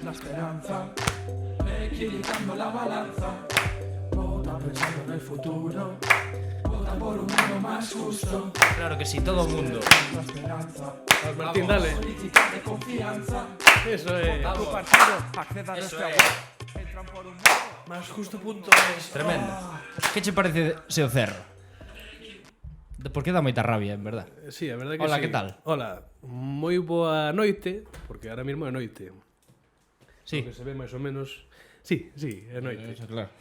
la esperanza, equilibrando la balanza. Vota pensando en el futuro, vota por un mundo más justo. Claro que sí, todo el mundo. La esperanza, Martín, dale. política de confianza. Eso es. Tu partido, acceda a Eso nuestra é. web. Entran por un mundo. Más justo punto es. Tremendo. Que che parece se o cerro? Porque dá moita rabia, en verdad. Sí, a verdade que Hola, sí. que tal? Hola, moi boa noite, porque ahora mesmo é noite. Sí. Que se ve máis ou menos. Sí, é noite. Eso, claro.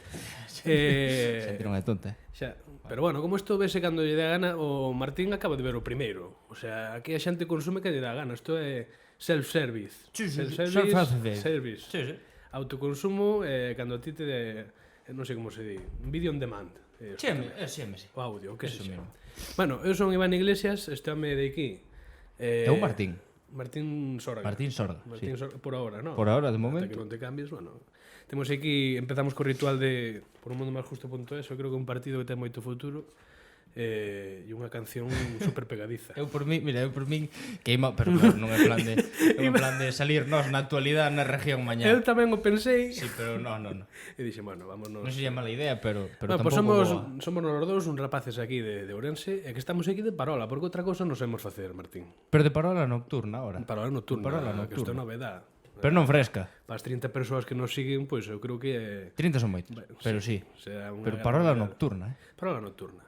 Eh, Sentiron de tonta. xa. Pero bueno, como isto vese cando lle dá gana, o Martín acaba de ver o primeiro. O sea, aquí a xente consume que lle dá gana. Isto é self-service. Sí, sí, Self-service. self-service. Service. Sí, sí. Autoconsumo, cando a ti te non sei como se di, video on demand. Cheme, sí. O audio, que Eso se mesmo. Bueno, eu son Iván Iglesias, este home de aquí. É un Martín. Martín Sorga. Martín Sorga, Martín sí. Sorga, por ahora, ¿no? Por ahora, de Hasta momento. que non te cambies, bueno. Temos aquí, empezamos co ritual de por un mundo máis justo.es, eu creo que é un partido que ten moito futuro. E unha canción super pegadiza. Eu por mí, queima, pero claro, non é plan de salir nós na actualidade na región mañá. Eu tamén o pensei. Sí, pero no. E dixe, bueno, vámonos. Non sería mala idea, pero Bueno, tampouco pues boa. somos nos dos uns rapaces aquí de Ourense e que estamos aquí de parola, porque outra cosa non sabemos facer, Martín. Pero de parola nocturna ahora. Parola nocturna, Parola que isto é nocturna. novedad. Pero non fresca. Para as 30 persoas que nos siguen, pois eu creo que 30 son moitos, pero sí. será unha Pero gran parola novedad. nocturna, Parola nocturna.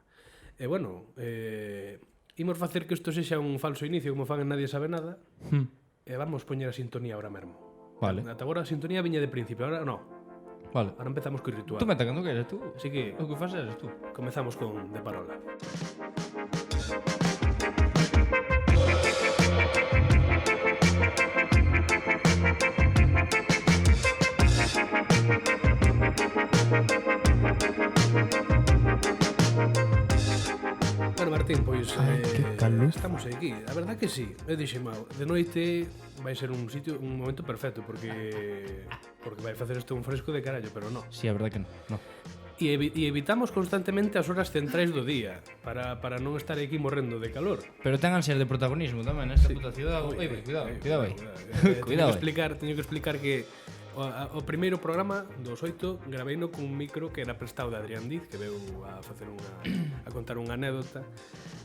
E bueno, imos facer que isto sexa un falso inicio como fan en Nadie Sabe Nada. E vamos poñer a sintonía ahora mesmo. Vale. Ata agora a sintonía viña de principio, ahora no. Vale. Ahora empezamos co ritual. Tú meta cando queres, tú. Así que O que faz eres tú. comezamos con De Parola. Bueno, Martín, pois que calor. estamos aquí. A verdad que sí. Eu dixen, de noite vai ser un momento perfecto porque vai facer isto un fresco de carallo, pero no. Sí, a verdade que non. No. E evitamos constantemente as horas centrais do día para non estar aquí morrendo de calor. Pero ten ansias de protagonismo tamén nesta puta ciudad. Oi, cuidado aí. Cuidado aí. Teño que explicar que o primeiro programa dos 8 graveino cun micro que era prestado de Adrián Diz, que veu a facer a contar unha anécdota.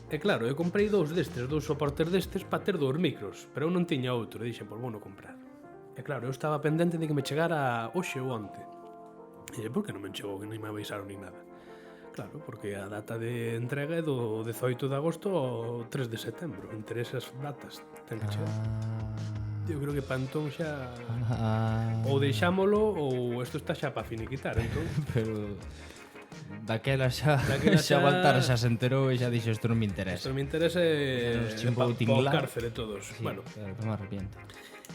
E claro, eu comprei dous soportes destes para ter dous micros, pero eu non tiña outro, e dixen, pois bueno comprar. E claro, eu estaba pendente de que me chegara hoxe ou onte. E por que non me chegou, que non me avisaron ni nada? Claro, porque a data de entrega é do 18 de agosto ao 3 de setembro. Entre esas datas ten que chegar. Eu creo que Pantón xa ou deixámolo ou isto está xa para finiquitar, entón. Pero daquela xa Daquela Baltar xa se enterou e xa dixo isto non me interesa. Isto me interesa Nos chimbou pa o tinglar. cárcere todos. Sí, Bueno, claro, que me arrepiento.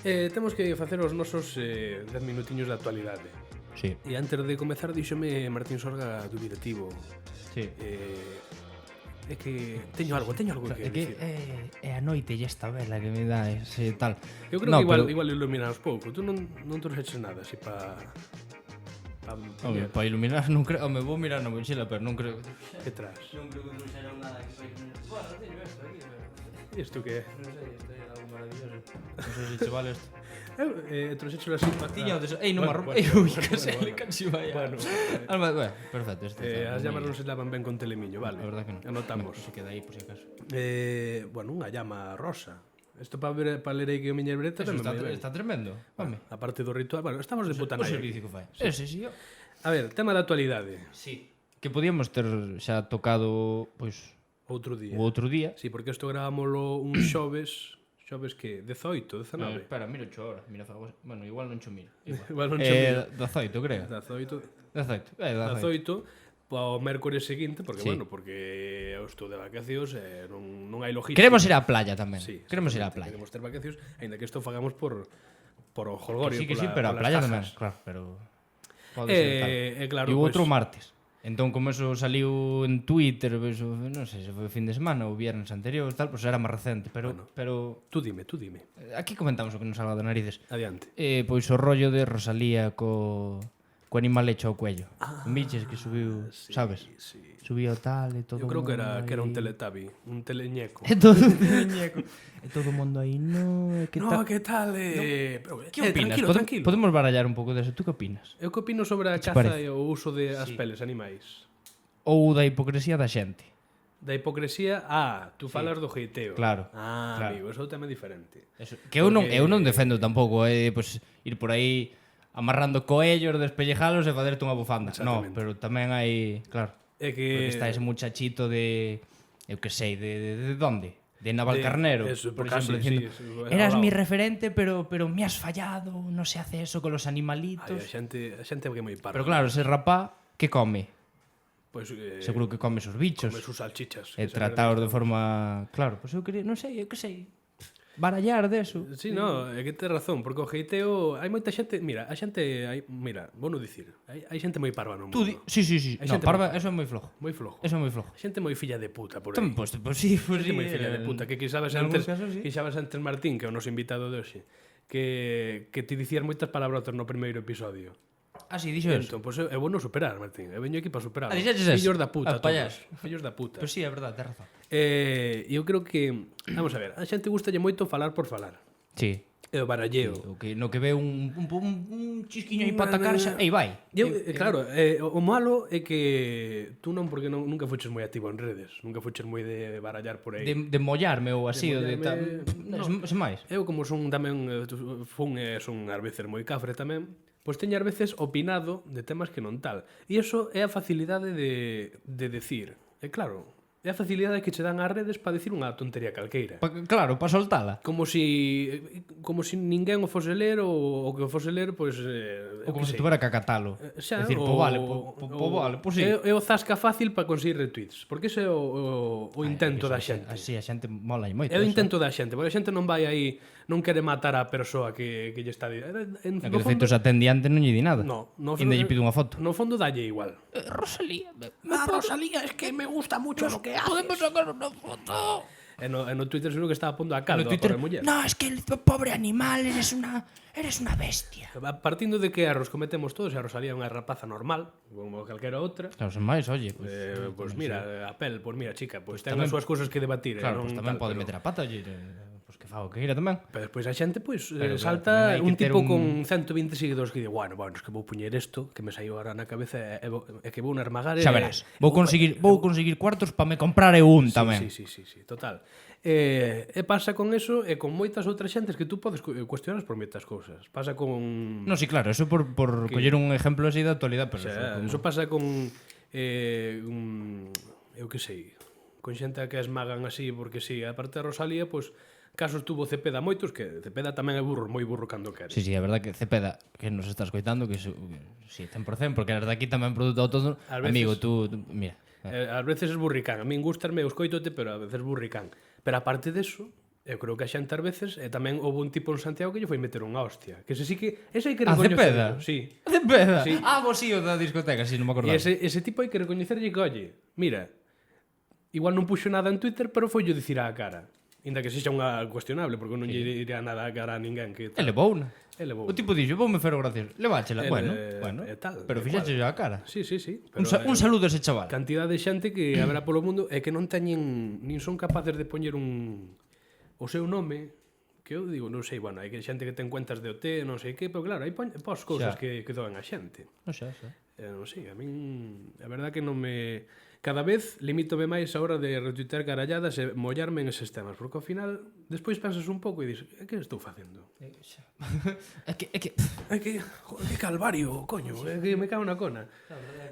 temos que facer os nosos 10 minutiños de actualidade. Sí. E antes de comezar díxome Martín Sorga dubitativo. Sí. É que teño algo que É que dicir. é a noite e esta vela que me dá ese tal. Eu creo No, que pero- igual iluminamos pouco. Tú non trouxeches nada así para Home, para iluminar non creo, home, vou mirar na mochila, pero non creo que tras. non creo que trouxeran nada que para iluminar. Bueno, teño esto aquí, pero Isto que é? non sei, isto é algo maravilloso. Non sei se che vale isto. Trouxeches así. Tiña o ei, non me Bueno, arropa. bueno, Ui, bueno. casi vai. Bueno, Bueno, perfecto, isto. as llamas non se lavan ben con telemiño, vale? A verdad que non. Anotamos. Se queda aí por si acaso. Bueno, unha llama rosa. Isto para ler aí que o miña libreta Eso tamén está, me ven. está tremendo. Home. A parte do ritual, bueno, estamos de puta O nai. servicio que fai. Ese, sí, yo. A ver, tema da actualidade. Sí. Que podíamos ter xa tocado, pois, Outro día. o outro día. Sí, porque isto gravámoslo un xoves que 18, 19. Espera, miro 8 horas. Mira, bueno, igual non cho miro. Igual non cho miro. 18, creo. 18. 18. 18 ao mércores seguinte, porque Sí. bueno, porque eu estou de vacacións e non hai logística. Queremos ir á playa tamén. Sí, Queremos ir á exactamente, playa. Queremos ter vacacións, aínda que isto fagamos por o jolgorio, Que sí, pero a polas playa cajas. tamén, claro, pero pode ser tal. claro, E o outro pois, martes. Entón, como eso saliu en Twitter, eso, non sei se foi fin de semana ou viernes anterior, tal, pues era máis recente, pero Tú dime. aquí comentamos o que nos salga de narices. Adiante. Pois o rollo de Rosalía co co animal hecho ao cuello. Un biches que subiu, sabes? Sí. Subiu tal e todo Eu creo que mundo era un aí. teletabi, un teleñeco. E todo un muñeco. E todo o mundo aí, no, que No, tal? que tal? Pero, Que opinas? Tranquilo, tranquilo. Podemos barallar un pouco deso. Tú que opinas? Eu que opino sobre a te caza parece? e o uso de as peles animais? Ou da hipocresía da xente? Da hipocresía, tú falas do heiteo. Claro, Claro. claro. Amigo, eso é un tema diferente. Eso. Que eu non defendo tampouco pues, ir por aí amarrando coellos, despellejalos e facerte unha bufanda. No, Exactamente. pero tamén hai, claro, É porque que... está ese muchachito de, eu que sei, de onde? De Navalcarnero, eso, por casi, exemplo, diciendo, sí, eras ao mi lado. referente, pero me has fallado, no se hace eso con los Ai, animalitos. a xente é que é moi parva. Pero claro, ese rapá, que come? Pois, Seguro que come esos bichos. come sus salchichas. E trataos de forma... Claro, pois eu quería, non sei, eu que sei, barallar deso. Sí, no, é que tes razón, porque o heiteo hai moita xente, mira, vou non dicir, hai xente moi parva no mundo. Tú sí. Hai No, xente parva, eso é moi flojo. moi flojo. Eso é moi flojo. Xente moi filla de puta por aí. Tamén, pois sí, Xente moi filla de puta, que quixabas nalgúns antes, casos, sí. Martín, que é o noso invitado de hoxe, que te dicías moitas palabrotas no primeiro episodio. Ah, sí, dixo eso. Entón, pois é bueno superar, Martín. Eu veño aquí para superar. dixeches eso? Fillos da puta, Ah, payas. todos. Fillos da puta. Pois sí, é verdade, tes razón. Eu creo que, vamos a ver, a xente gustalle moito falar por falar. Sí. E o baralleo. O que no que ve un chisquiño aí para atacar xa, aí vai. Claro, o malo é que tú non, porque nunca fuches moi activo en redes, nunca fuches moi de barallar por aí. De mollarme ou así, ou de mollarme, sen máis. Eu como son tamén son ás veces moi cafre tamén, pois teño ás veces opinado de temas que non tal. E iso é a facilidade de decir. E claro, é a facilidade que che dan ás redes para decir unha tontería calqueira. Claro, para soltala. Como si ninguén o fose ler ou o que o fose ler, pois Ou como se tuvera que acatalo. xa, Decir, po vale, vale, po sí. É o zasca fácil para conseguir retweets, porque ese é o intento da xente. Así a xente mola e moito. É o intento da xente, porque a xente non vai aí, non quere matar a persoa que lle está dicindo. Que de feito ese atendiante non lle di nada. No, Ainda lle pide unha foto. No fondo dalle igual. Rosalía, Rosalía, es que me gusta mucho lo que haces. podemos sacar unha foto. E no Twitter seguro que estaba pondo a caldo No Twitter, a muller. no, es que el pobre animal, eres una bestia. Partindo de que erros cometemos todos, e a Rosalía é unha rapaza normal, como calquera outra, Claro, sen máis, oye, pois mira, pues mira, chica, pois ten tamén- as súas cousas que debatir. claro, non pues tamén tal, pode pero- meter a pata, oye, pues que faga o que queira tamén. Pero despois a xente pois Pero, claro, salta tamén hai que un ter tipo un- con 120 seguidores que di, bueno, es que vou puñer isto que me saiu agora na cabeza e que vou nermagar Xa verás, vou conseguir cuartos para me comprar eu un tamén. Sí, total. E pasa con eso e con moitas outras xentes que tú podes cuestionar por moitas cousas. Pasa con... No, sí, claro, eso por coller un exemplo así da actualidade, pero O sea, eso eso pasa con eu que sei, con xente que esmagan así porque si, aparte de Rosalía, pois casos tuvo Cepeda moitos, que Cepeda tamén é burro, moi burro cando quere. Sí, é verdad que Cepeda, que nos está escoitando, que sí, 100%, porque a verdad aquí tamén produto todo. Ás veces- Amigo, tú, mira. Ás veces es burricán, a min gustarme, eu escoitote, pero a veces burricán. Pero aparte deso, eu creo que a xente ás veces tamén houve un tipo en Santiago que lle foi meter unha hostia. Que ese sí que... Ese hai que A Cepeda? recoñecerlo. Sí. Cepeda? Sí. Ah, vos sí, o da discoteca, sí, non me E acordaba. ese tipo hai que recoñecerlle que, oye, mira, igual non puxo nada en Twitter, pero foi yo dicir á cara. Inda que sexa unha cuestionable, porque non lle diría nada á cara a ninguén. Que tal. Elevouna. Elevou. O tipo dixo, voume fero gracioso. Leváchela. Bueno, tal, pero igual. fixache a cara. Sí. Un saludo a ese chaval. Cantidad de xente que haberá polo mundo e que non teñen, nin son capaces de poñer o seu nome, que eu digo, non sei, bueno, hai que xente que ten cuentas de OT, non sei que, pero claro, hai pos cousas Xa. que doen a xente. Non sei, xa. Non sei, a min, a verdad que non me... Cada vez limítome máis a hora de retuitear caralladas e mollarme en eses temas, porque ao final, despois pensas un pouco e dis, que estou facendo? É que Joder, que calvario, coño, é que me cago na cona.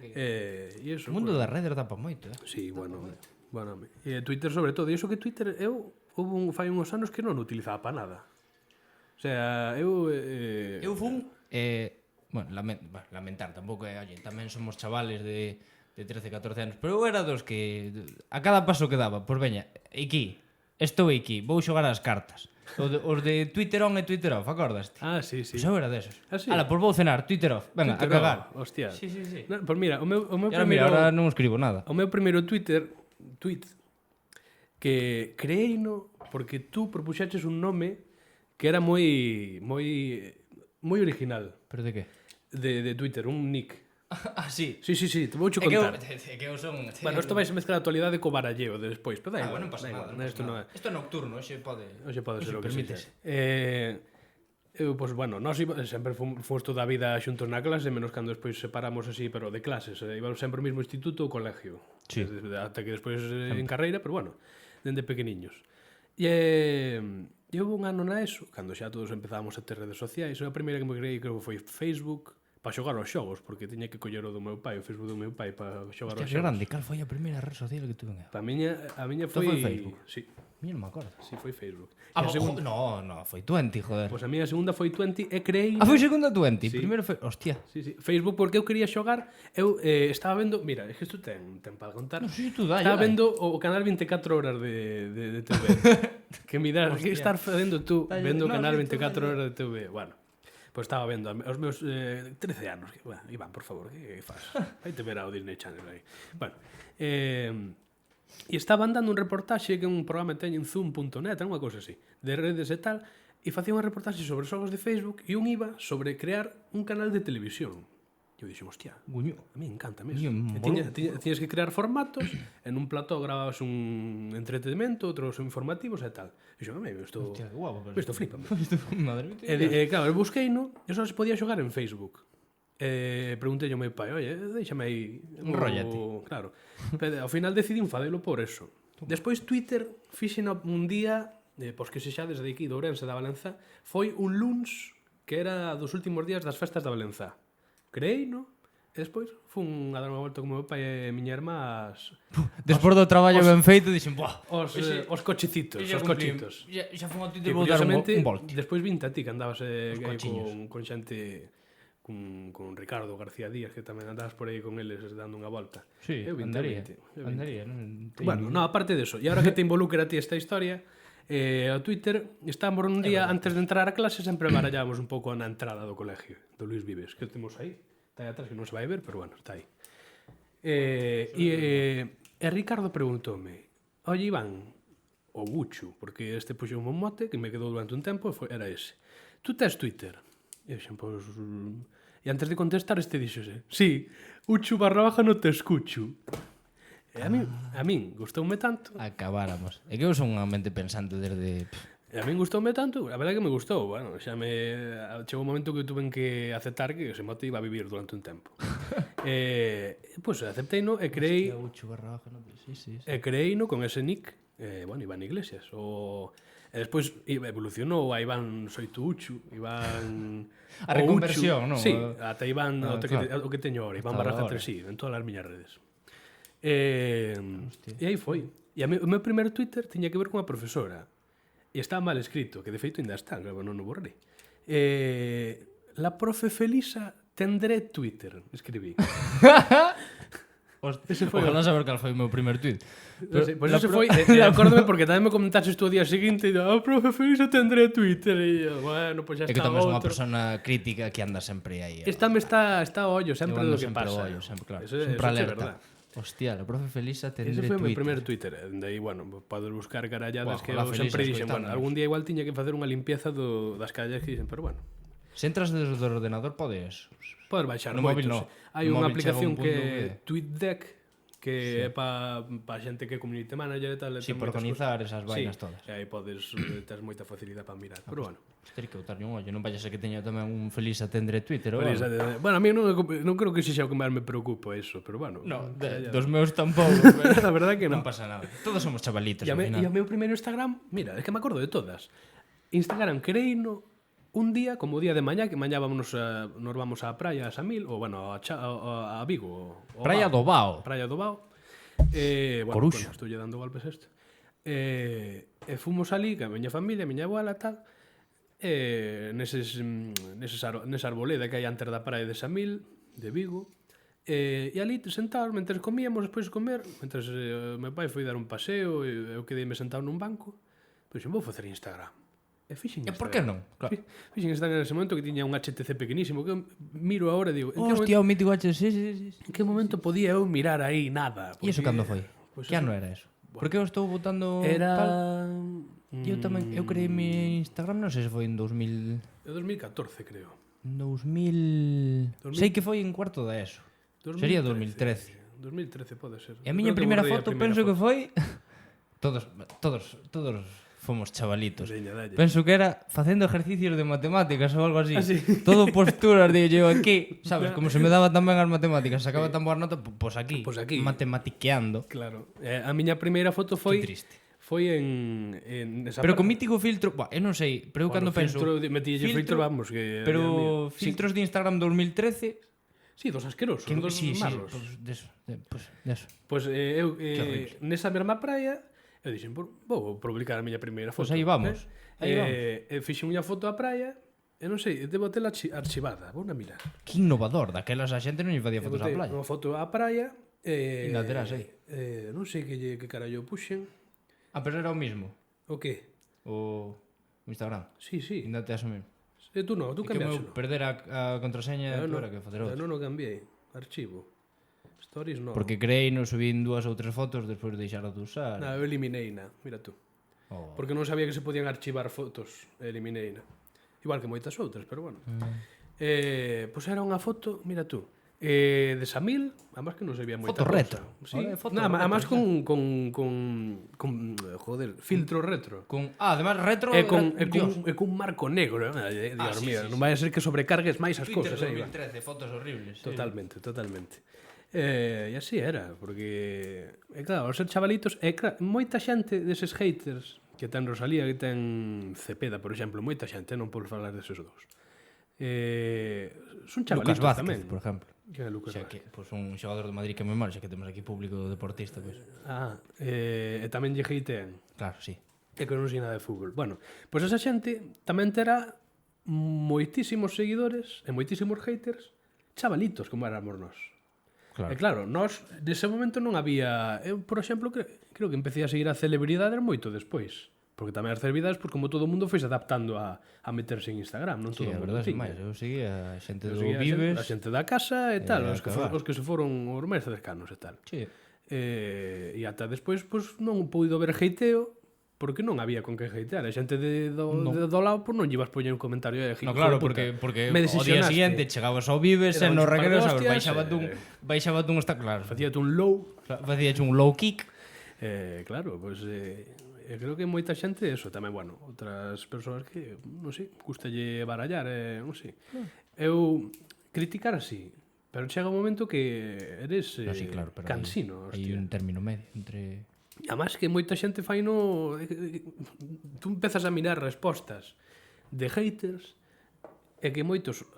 E iso, o mundo das redes dá pa moito, Sí, bueno, e Twitter sobre todo, e iso que Twitter fai uns anos que non o utilizaba para nada. O sea, Eu fun bueno, lamentar tampouco oye, tamén somos chavales de 13, 14 anos, pero eu era dos que a cada paso que daba, pois veña, aquí, estou aquí, vou xogar as cartas. Os de Twitter on e Twitter off, acordaste? Ah, sí. Pois eu era desos. Ah, sí? Ala, pois vou cenar, Twitter off, venga, Twitter, a cagar. Hostia. Sí. No, pois mira, o meu E ahora, mira, primeiro... ahora non escribo nada. O meu primeiro tweet que creeino porque tú propuxaches un nome que era moi original. Pero de que? de Twitter, un nick. Ah, sí. Sí, te vou É contar. que eu son... Bueno, isto vais a mezclar a actualidade co baralleo de despois, pero da Ah, igual. non pasa nada. Isto non é. Isto é nocturno, hoxe pode... Hoxe pode ser o que permítese. sexa. Eu, pois, bueno, nós sempre fomos toda a vida xuntos na clase, menos cando despois separamos así, pero de clases. Íbamos sempre ao mesmo instituto ou colegio. Sí. Ata que despois en carreira, pero bueno, dende pequeniños. E houve un ano na ESO, cando xa todos empezábamos a ter redes sociais, a primeira que me creí creo que foi Facebook, para xogar aos xogos, porque tiña que coller o do meu pai, o Facebook do meu pai para xogar aos Que xogos. grande, cal foi a primeira red social que tuve? A miña foi... foi Facebook? Sí, Mira, non me acordo. sí, foi Facebook. Ah, E a segunda, no, foi 20, joder. pois a miña segunda foi 20 e creei... Ah, foi segunda 20, Sí. primeiro foi... Hostia. Sí, Facebook, porque eu quería xogar, eu estaba vendo, mira, é que isto ten para contar. Non sei, tú dai. Estaba vendo o canal 24 horas de TV. Que mirar, que estar facendo tú Dalle, vendo o no, canal sí, tú 24 dalle. horas de TV. Bueno, pois estaba vendo aos meus 13 anos. Que, bueno, Iván, por favor, que faz? Vaite ver ao Disney Channel aí. Bueno, e estaban dando un reportaxe que un programa teñen Zoom.net, unha cousa así, de redes e tal, e facía unha reportaxe sobre os xogos de Facebook e un iba sobre crear un canal de televisión. E eu dixen, hostia, Guño. a mí encántame Coño, eso. Tiñas que crear formatos, en un plató grababas un entretenimento, outros informativos e tal. E dixen, isto... Hostia, que guapo. Pero Isto flipame. Madre mía. Claro, eu busqueino, e só se podía xogar en Facebook. Preguntei ao meu pai, oye, déixame aí... Enróllate. Claro. Pero, ao final decidín fadelo por eso. Despois Twitter, fixeno un día, pois que se xa desde aquí, de Ourense, da Valenza, foi un luns que era dos últimos días das festas da Valenza. Creei, no? E despois fun a dar unha volta con meu pai e miña irmá Despois do traballo ben feito, dixen, buah, os cochecitos, os cochitos. Xa fun a ti Que de vou dar un curiosamente, volto. despois vinte a ti que andabas cochiños. con xente con Ricardo García Díaz, que tamén andabas por aí con eles dando unha volta. Sí, Eu vinte, andaría. eu vinte. Andaría, non? Bueno, no, aparte de eso, e agora que te involucra a ti esta historia, o Twitter, estábamos un día antes de entrar a clase, sempre barallábamos un pouco na entrada do colegio, do Luis Vives, que temos aí, está aí atrás, que non se vai ver, pero bueno, está aí. E Ricardo preguntoume, oye Iván, o Buchu, porque este puxou un mote que me quedou durante un tempo, era ese. Tú tes Twitter? E eu pois... E antes de contestar este dixose, sí, Uchu / no te escucho. E a min gustoume tanto. Acabáramos. É que eu son unha mente pensante desde... E a min gustoume tanto, a verdade que me gustou, bueno, xa chegou un momento que tuve que aceptar que ese mote iba a vivir durante un tempo. Pois acepteino e creei Sí. e creeino con ese nick, bueno, Iván Iglesias, e despois evolucionou a Iván Soito Uchu, Iván A reconversión, non? Sí, ata Iván claro. o que teño ahora, Iván Hasta Barraza agora. 3i, en todas as miñas redes. E aí foi. E o meu primeiro Twitter tiña que ver con a profesora. E estaba mal escrito, que de feito ainda está, claro, non o borrei. La profe Felisa tendré Twitter, escribí. Ese foi Ojalá saber cal foi o meu primer tweet. Pois ese foi, acórdome porque tamén me comentaste o día seguinte e profe Felisa tendré Twitter e eu, bueno, pois xa É que está tamén son unha outro. persona crítica que anda sempre aí. Está ao ollo sempre do que sempre pasa. ao ollo, sempre, claro. Eso Sempre é alerta. verdad. Hostia, la profe Felisa Ese tendré foi o meu Twitter. primer Twitter. De aí, bueno, podes buscar caralladas Buah, que ojalá eu Felisa sempre dixen, bueno, escoitándonos. algún día igual tiña que facer unha limpieza das carallas que dixen, pero bueno. Se entras desde o ordenador podes... Podes baixar No móvil moitos. no. Hai No unha móvil chega aplicación un punto que TweetDeck que é para xente que é community manager e tal. Sí, ten por moitas organizar esas cosas. vainas Sí, todas. e aí podes, tes moita facilidade para mirar. Pero bueno. Teria que botarlle un ollo, non vaya a ser que teña tamén un Felisa tendré Twitter ou Pois, algo. bueno, a mí non creo que sexa o que máis me preocupa eso, pero bueno. No, calla. dos meus tampouco, pero A verdade que non non. pasa nada. Todos somos chavalitos E ao o final. meu primeiro Instagram, mira, é que me acordo de todas. Instagram creíno un día, como o día de mañá, que mañá nos vamos á praia a Samil, ou bueno, a Vigo. Praia do Bao. Praia do Bao. Bueno, Coruxo. estou dando golpes a isto. E fomos ali, que a miña familia, a miña abuela, tal, nesa arboleda que hai antes da praia de Samil, de Vigo, e ali sentados, mentre comíamos, despois de comer, mentre meu pai foi dar un paseo, e eu quedei sentado nun banco, pois vou facer Instagram. E fixen E Instagram. por que non? Claro. Fixen Instagram nese momento que tiña un HTC pequenísimo, que eu miro agora e digo, Hostia, o mítico H, sí. en que momento podía eu mirar aí nada? E iso cando foi? Pois Que ano era eso? Porque eu estou botando Era... Eu tamén, eu creei mi Instagram, non sei se foi en 2000... De 2014, creo. 2000... Sei que foi en cuarto da ESO. Sería 2013. 2013 pode ser. E a miña primeira foto penso que foi... Todos fomos chavalitos. Veña, dalle. Penso que era facendo ejercicios de matemáticas ou algo así. Ah, sí. Todo posturas, digo yo, aquí, sabes, como se me daba tan ben as matemáticas, sacaba tan boas notas, pois aquí, Pois aquí. matematiqueando. Claro. A miña primeira foto foi... Que triste. Foi en esa Pero parte. con mítico filtro, buah, eu non sei, pero eu cando penso... Metílle filtro, vamos, que... Pero Sí, filtros de Instagram 2013... sí, dos asquerosos, Que, dos sí, malos. Pues deso. Pois eu, horrible. nesa mesma praia, eu dixen, vou publicar a miña primeira foto. Pois aí vamos, aí Fixen unha foto á praia, e non sei, debo tela archivada, vou na mirar. Que innovador, daquelas a xente non lle facía fotos á Botei playa. unha foto á praia, Ainda terás aí. Non sei que carallo puxen. Ah, pero era o mismo, O que? o Instagram. Sí, sí. Ainda te asumir. Tú non, tú Que eu cambiaxo. perder a contraseña, Eu tú non, era que facer eu outro. non o cambiei. Archivo. Stories non. Porque creei, non subín 2 ou 3 fotos despois de deixar de usar. Non, eu eliminei na, mira tú. Oh. Porque non sabía que se podían archivar fotos, eliminei na. Igual que moitas outras, pero bueno. Pois era unha foto, mira tú, de Samil, además que non se veía moita Foto cosa. retro. Sí. Ahora é foto Nada, retro, además xa. joder, filtro retro. Además retro... Dios. Cun marco negro, Dios sí, mío, sí, non vai a ser que sobrecargues máis as Twitter cousas, aí. 2013, fotos horribles. Sí. Totalmente. E así era, porque claro, os ser chavalitos, moita xente deses haters que ten Rosalía, que ten Cepeda, por exemplo, moita xente, non podo falar deses dous. Son chavalitos Lucas Vázquez, tamén. por exemplo. Que é Lucas Xa Vázquez? que, pois un xogador do Madrid que me mal, xa que temos aquí público deportista, pois. E tamén lle hatean. Claro, sí. É que non sei nada de fútbol. Bueno, pois esa xente tamén terá moitísimos seguidores e moitísimos haters chavalitos como éramos nós. Claro. E claro, nós nese momento non había... Eu, por exemplo, creo que empecé a seguir a celebridades moito despois. Porque tamén as celebridades, pois como todo o mundo foi se adaptando a meterse en Instagram, non Sí, todo a o mundo verdade, tiña. máis, eu seguía a xente Eu do seguía Vives. a xente da casa e tal, a os acabar. que se foron os máis cercanos e tal. Sí. E ata despois, pois non puido ver hateo, porque non había con que hatear. A xente do lado, pois non lle ibas poñer un comentario de No, claro, porque me o día desisionaste. siguiente chegabas ao Vives e Era no un recreo, par de sabes, hostias, baixaba un está claro. Facíate un low. Facíache un low kick. Claro, pois creo que moita xente eso tamén, bueno, outras persoas que, non sei, gustalle barallar, non sei. Eu criticar así, pero chega un momento que eres No, sí, claro, pero cansino, hai hostia. un término medio entre... Además que moita xente fai no... Tú empezas a mirar respostas de haters e que moitos,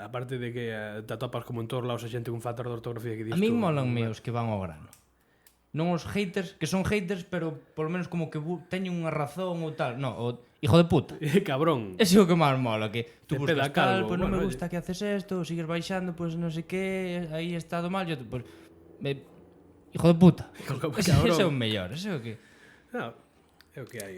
aparte de que te atopas como en todos lados a xente con falta de ortografía que dis A min tú, molan meus que van ao grano. Non os haters, que son haters, pero polo menos como que teñen unha razón ou tal. No, o hijo de puta. Cabrón. Ese é o que máis mola, que tú Te buscas peda calvo, tal, pues non me bueno, gusta que haces esto, sigues baixando, pues non sei que, aí he estado mal, yo, pues, hijo de puta. Cabrón. Ese é o mellor, ese é o que... No, é o que hai.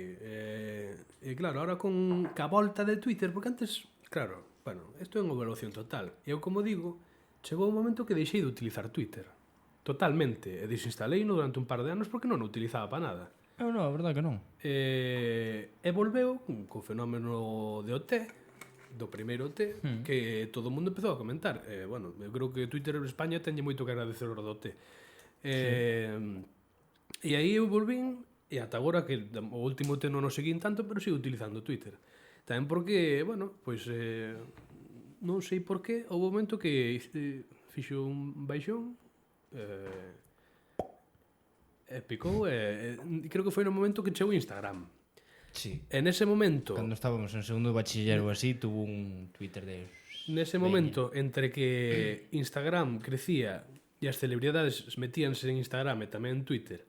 E claro, ahora con ca volta de Twitter, porque antes, claro, bueno, isto é unha evolución total. E eu, como digo, chegou un momento que deixei de utilizar Twitter. Totalmente. E desinstaleino durante un par de anos porque non o utilizaba para nada. Non, a verdade que non. E volveu co fenómeno de OT, do primeiro OT, que todo o mundo empezou a comentar. Bueno, eu creo que Twitter en España tenlle moito que agradecer o do OT. E aí eu volvín, e ata agora que o último OT non o seguín tanto, pero sigo utilizando Twitter. Tamén porque, bueno, pois non sei por qué, houve un momento que fixo un baixón, picou creo que foi no momento que chegou Instagram. Sí. En ese momento, Cando estábamos en segundo de bachiller ou así, tuvo un Twitter de... nese momento entre que Instagram crecía e as celebridades metíanse en Instagram e tamén en Twitter,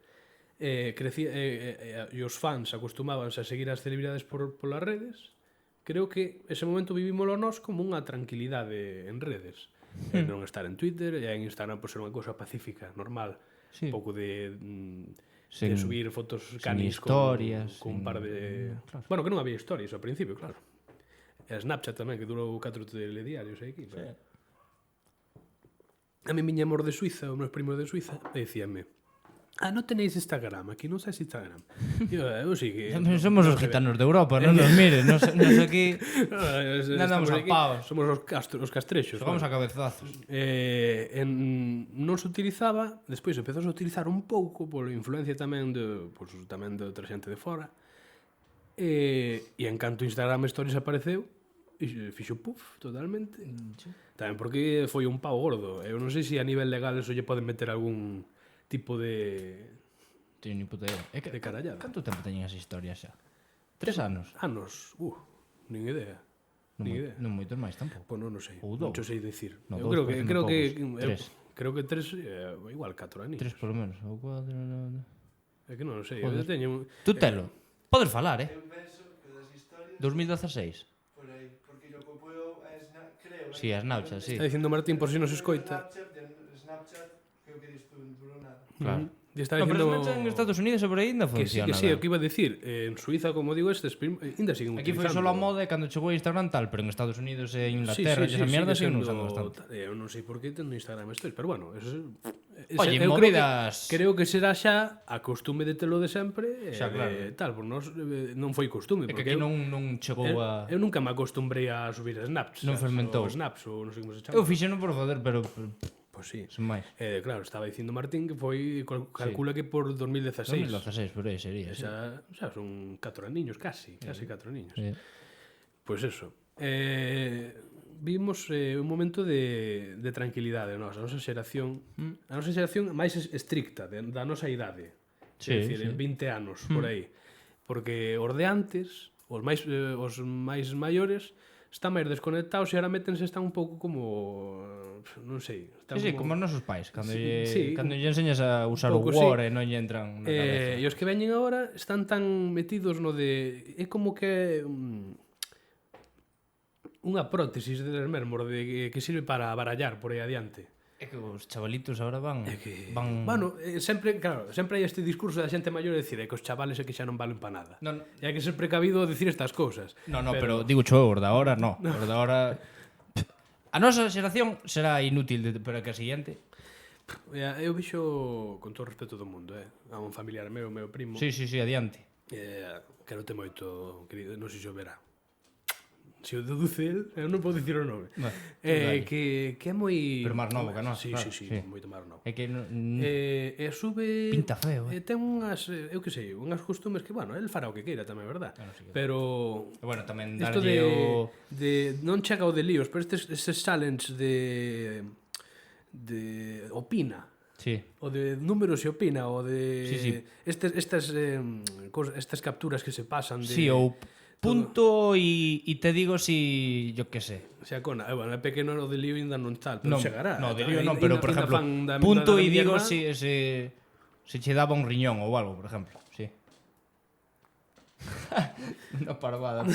crecía, e os fans acostumábanse a seguir as celebridades polas redes, creo que ese momento vivímolo nós como unha tranquilidade en redes. Non estar en Twitter e en Instagram por ser unha cousa pacífica, normal. Sí. Un pouco de Sin- subir fotos sin canis historias, con un sin- par de... Claro. Bueno, que non había historias ao principio, claro. E a Snapchat tamén, que durou 4 telediarios aí aquí. Pero... A mi miña amor de Suiza, os meus primos de Suiza, decíanme: non tenéis Instagram, aquí non sei Instagram. Eu sí que... Somos os gitanos de Europa, non nos mire, nos aquí non andamos a paus. Somos os castrexos. Xogamos a cabezazos. Non se utilizaba, despois empezou a utilizar un pouco pola influencia tamén de outra xente de fora. E en canto Instagram Stories apareceu, fixo puff totalmente. Tamén porque foi un pau gordo. Eu non sei se a nivel legal eso lle poden meter algún tipo de Teño ni puta idea. É que, de carallada. canto tempo teñen as historias xa? 3 anos? Anos, nin idea. Nin idea. Non moitos máis tampouco. Pois non o sei. Ou Non dous. sei dicir. No, Eu dous creo que parecen creo que 3 igual 4 anos. 3 polo menos, ou 4, É que non o sei. Eu teño Tú telo. Podes falar, Eu penso que das historias 2016. por aí, porque yo que puedo é creo. Si, as Snapchat, si. Está dicindo Martín por si nos escoita. Snapchat, creo que disto por nada. Claro. E está No, pero dicindo Snapchat en Estados Unidos e por aí ainda que sí, funciona. que sí, o ben. que iba a decir, en Suiza, como digo, ainda siguen Aquí foi utilizando. só a moda e cando chegou a Instagram tal, pero en Estados Unidos e Inglaterra e esa mierda siguen usando bastante. Eu non sei por que tendo Instagram Stories, pero bueno, eso Oye, eu movidas... creo que será xa a costume de telo de sempre, Xa, claro. tal, por nós non foi costume, É que porque aquí non chegou a... eu nunca me acostumbrei a subir snaps, Non fermentou. ou snaps, ou non sei como se chama. Eu fixeno por fazer, pero Pois sí. sen máis. Claro, estaba dicindo Martín que foi, calcula que por 2016. 2016, por aí sería. Sí. Xa son 4 aniños, casi 4 aniños. Sí. Pois eso. Vimos un momento de tranquilidade, a nosa xeración, máis estricta, da nosa idade. Sí, É dicir, sí. 20 anos, por aí. Porque os de antes, os máis maiores, están máis desconectados e ahora métense, están un pouco como, non sei, están Sí, como os nosos pais, cando Sí, lle enseñas a usar o pouco, Word e non lle entran na cabeza. E os que veñen agora están tan metidos no de... É como que unha prótesis deles mesmos que sirve para barallar por aí adiante. É que os chavalitos agora van... Bueno, sempre hai este discurso da xente maior de decir que os chavales é que xa non valen para nada. Non, E hai que ser precavido a decir estas cousas. pero digo cho, os da hora, no. Os da hora... A nosa xeración será inútil pero que a siguiente... Eu vixo, con todo o respeto do mundo, a un familiar meu primo, Sí, adiante. que non te moito, querido, non sei se o verá. Se o deduce el, eu non podo dicir o nome. Bueno, Que é moi... Pero máis novo que nós, Sí, claro, sí, sí. moito máis novo. É que Sube... Pinta feo, Ten unhas, eu que sei, unhas costumes que, bueno, el fará o que queira tamén, verdad? Claro, sí que- Pero... Bueno, tamén Isto darlle o... non chega o de líos, pero estes challenge de opina, Sí. o de números se opina, o de Sí, sí. estas capturas que se pasan de... Sí, ou punto e te digo si, yo que sé. Xa cona, bueno, é pequeno o de lío ainda non tal, pero Non, chegará. no, de lío non, Ainda- pero por ainda ejemplo, fan punto da e miña digo irmá. se che daba un riñón ou algo, por ejemplo. Sí. Una parvada.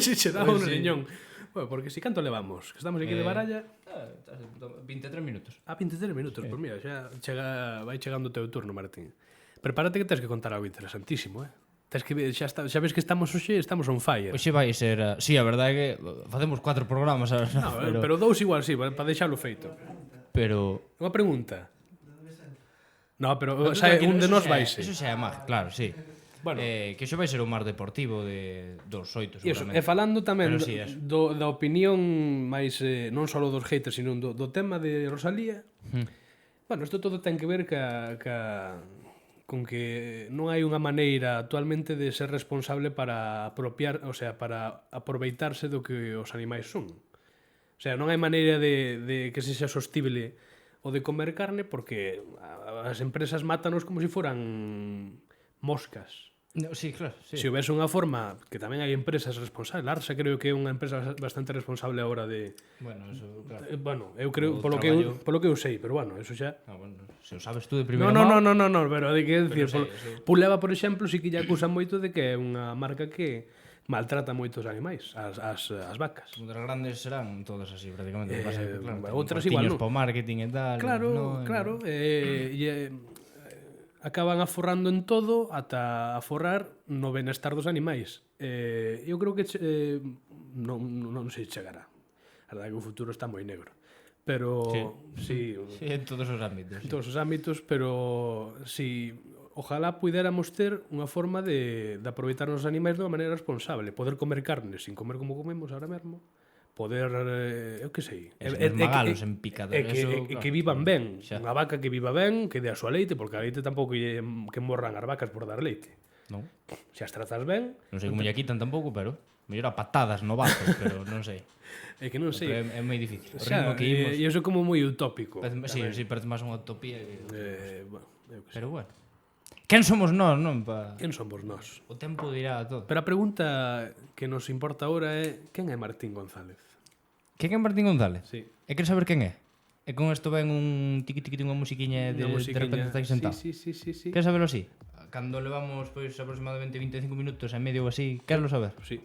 Si che daba un Pois sí. riñón. Bueno, porque si canto levamos, que estamos aquí de baralla 23 minutos. a 23 minutos, pois mira, xa vai chegando o teu turno, Martín. Prepárate que tens que contar algo interesantísimo, Tens que xa ves que estamos on fire. Hoxe vai ser... Sí, a verdade é que facemos 4 programas, sabes? No, pero dous igual, sí, para deixalo feito. Pero... Unha pregunta. No, pero sabe, un de nós vai ser. Eso xa é máis, claro, sí. Bueno. Que xo vai ser o mar deportivo dos 8, E, eso, seguramente. e falando tamén Pero sí, eso. da opinión máis non só dos haters, sino do tema de Rosalía. Bueno, isto todo ten que ver con que non hai unha maneira actualmente de ser responsable para para aproveitarse do que os animais son. O sea, non hai maneira de que se xa sostible o de comer carne porque as empresas mátanos como se foran moscas. No, sí, claro, sí. Se houvese unha forma, que tamén hai empresas responsables, Larsa creo que é unha empresa bastante responsable agora de... Bueno, eso, claro. Bueno, eu creo, O polo que eu sei, pero bueno, eso xa... Ah, bueno, se o sabes tú de primeira No, pero hai que decir, Pero sí, eso. Puleva, por exemplo, sí que lle acusan moito de que é unha marca que maltrata moito os animais, as vacas. As grandes serán todas así, prácticamente. Lo que pasa é que, claro, outras teñen igual partiños non. para o marketing e tal. Claro, no, claro, acaban aforrando en todo ata aforrar no benestar dos animais. Eu creo que non sei chegará. A verdade é que o futuro está moi negro. pero sí, Sí, en todos os ámbitos. en todos os ámbitos, pero si ojalá puidéramos ter unha forma de aproveitar os animais de unha maneira responsable, poder comer carne sin comer como comemos ahora mesmo, poder, eu que sei, Esmagalos en picador, eso, que claro, vivan ben, xa. unha vaca que viva ben, que dé a súa leite, porque a leite tampouco lle que morran as vacas por dar leite. Non? Se as tratas ben, Non sei como lle quitan tampouco, pero mellor a patadas no vato, pero non sei. é que non sei. Pero é moi difícil. O Xa, ritmo que imos, e iso como moi utópico. sí, parece máis unha utopía que... Bueno, eu que sei. Pero bueno. Quen somos nós, non? Quen somos nós? O tempo dirá todo. Pero a pregunta que nos importa agora é quen é Martín González? Quen é Martín González? Sí. E queres saber quen é? E con isto ven un tiqui unha musiquiña de repente está aí sentado. Sí. Queres saberlo así? Cando levamos pois aproximadamente 25 minutos e medio ou así, queres saber? Sí.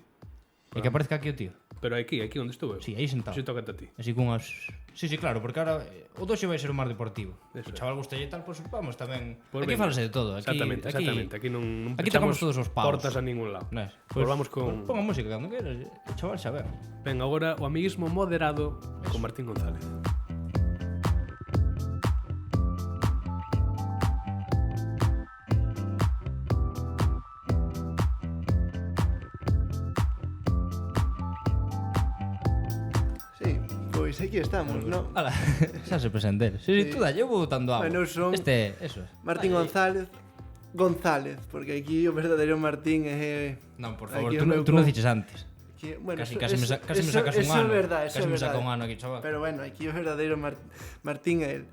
E que aparezca aquí o tío. Pero aquí onde estou eu. Sí, aí sentado. Si toca a ti. Así cunhas... Sí, claro, porque ahora o doxe vai ser o máis deportivo. Eso O é. chaval gustalle tal, pois vamos tamén. Pois Aquí venga. falase de todo. Aquí, Exactamente. Aquí non aquí tocamos todos os paus. portas a ningún lado. Non é? Pois vamos con... Pon a música cando queras. O chaval xa ve. Ven agora o amiguismo moderado con Martín González. Sí, pois aquí estamos, non? Ala, xa se presente. Sí, Sí. tú dalle, eu vou botando agua. Bueno, son- Eso é. Martín González, porque aquí o verdadeiro Martín é... Non, por favor, Aquí tú, o meu tú non dices antes. que, bueno, Casi, eso- casi, me, eso- casi me eso- sacas un eso ano. é verdade, eso Casi é me saca verdade. un ano aquí, chaval. Pero bueno, aquí o verdadeiro Martín é el.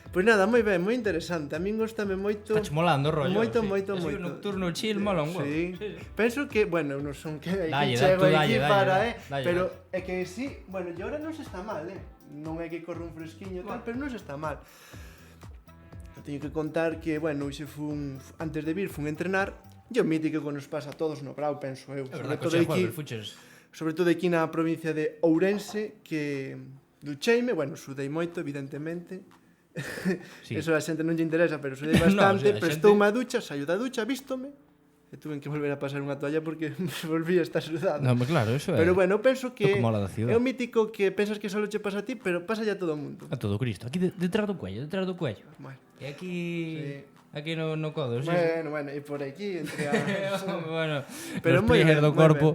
Pois nada, moi ben, moi interesante. A min gustame moito... Está molando o rollo. Moito, sí. moito, Así moito. nocturno chill, mola un huevo. Sí. Penso que, bueno, eu non son que Dalle, chego tú aquí dalle, para, dalle. pero é que sí, bueno, e ahora non se está mal, non é que corre un fresquiño e tal, pero non se está mal. Eu teño que contar que, bueno, hoxe antes de vir fun entrenar, e o mítico que nos pasa a todos no Brau, penso eu, É verdad que o aquí, jueves fuches... sobre todo aquí na provincia de Ourense, que ducheime, bueno, sudei moito, evidentemente. Sí. Eso a xente non lle interesa, pero sudei No, bastante, o sea, a prestoume a ducha, saio da ducha, vístome, e tuve que volver a pasar unha toalla porque volví a estar sudado. Non, claro, eso é. Pero bueno, penso que Lo que mola da ciudad. é un mítico que pensas que só che pasa a ti, pero pasa a todo o mundo. A todo Cristo. Aquí detrás do cuello, detrás do cuello. Bueno, E aquí... Sí. Aquí no codo, sí. bueno, e por aquí, entre a... Bueno, Pero nos moi pliegues ben, do moi corpo...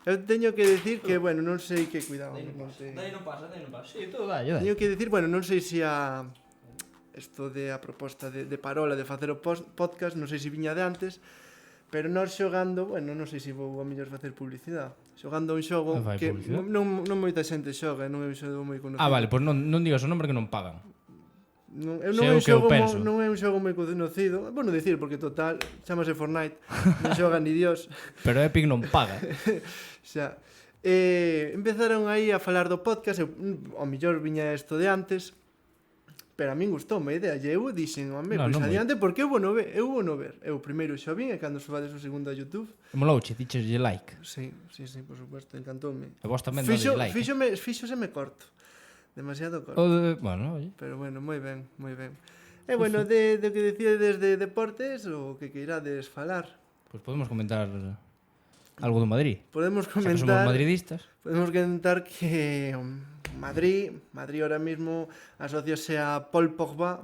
Eu teño que decir que, bueno, non sei que cuidado, non sei. non pasa. Sí, todo dalle. Teño que decir, bueno, non sei se isto de a proposta de Parola de facer o podcast, non sei se viña de antes, pero nós xogando, bueno, non sei se vou a mellor facer publicidade, xogando un xogo Fai que publicidade. non moita xente xoga, non é un xogo moi conocido. Ah, vale, pois non digas o nombre que non pagan. Non, Sei non é o un que eu xogo penso. non é un xogo moi conocido, bueno dicir porque total chamase Fortnite, non xoga ni Dios. Pero Epic non paga. Xa. Empezaron aí a falar do podcast, ao mellor viña isto de antes, pero a min gustoume a idea, e eu dixen, home, No, pois non adiante, porque eu vou no ver, eu primeiro xa vin, e cando subades o segundo a YouTube, Molouche, dicheslle like. sí, por suposto, encantoume. E vos tamén dadelle like. Fíxoseme corto, demasiado corto, Bueno, oye. pero bueno, moi ben, moi ben. E bueno, de que decides de deportes, o que queirades falar, Pois podemos comentar algo do Madrid. podemos Xa que somos comentar... madridistas. Podemos comentar que Madrid ahora mismo asociase a Paul Pogba.